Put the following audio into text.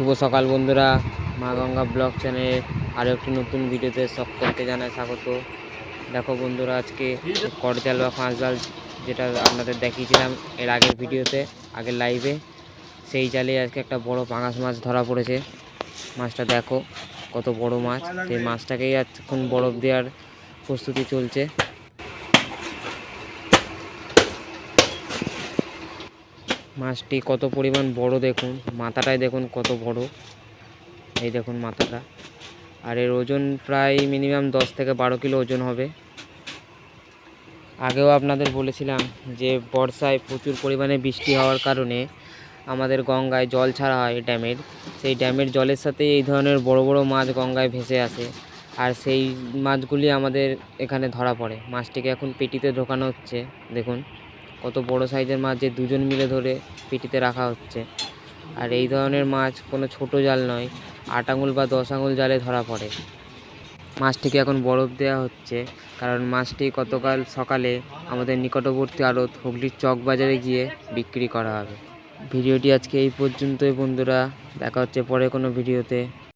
শুভ সকাল বন্ধুরা, মা গঙ্গা ব্লগ চ্যানেলে আরও একটি নতুন ভিডিওতে সকলকে জানাই স্বাগত। দেখো বন্ধুরা, আজকে করজাল বা ফাঁস জাল যেটা আপনাদের দেখিয়েছিলাম এর আগের ভিডিওতে, আগের লাইভে, সেই জালে আজকে একটা বড় পাঙাশ মাছ ধরা পড়েছে। মাছটা দেখো কত বড় মাছ। সেই মাছটাকেই এখন বরফ দেওয়ার প্রস্তুতি চলছে। মাছটি কত পরিমাণ বড় দেখুন, মাথাটাই দেখুন কত বড়। এই দেখুন মাথাটা। আর এর ওজন প্রায় মিনিমাম 10 থেকে 12 কিলো ওজন হবে। আগেও আপনাদের বলেছিলাম যে বর্ষায় প্রচুর পরিমাণে বৃষ্টি হওয়ার কারণে আমাদের গঙ্গায় জল ছাড়া হয় ড্যামের। সেই ড্যামের জলের সাথে এই ধরনের বড় বড় মাছ গঙ্গায় ভেসে আসে, আর সেই মাছগুলি আমাদের এখানে ধরা পড়ে। মাছটিকে এখন পেটিতে ঢোকানো হচ্ছে। দেখুন কত বড় সাইজের মাছ, যে দুজন মিলে ধরে পেটিতে রাখা হচ্ছে। আর এই ধরনের মাছ কোনো ছোট জাল নয়, 8 আঙুল বা 10 আঙুল জালে ধরা পড়ে। মাছটিকে এখন বরফ দেওয়া হচ্ছে, কারণ মাছটি গতকাল সকালে আমাদের নিকটবর্তী আড়ত হুগলির চক বাজারে গিয়ে বিক্রি করা হবে। ভিডিওটি আজকে এই পর্যন্তই বন্ধুরা, দেখা হচ্ছে পরে কোনো ভিডিওতে।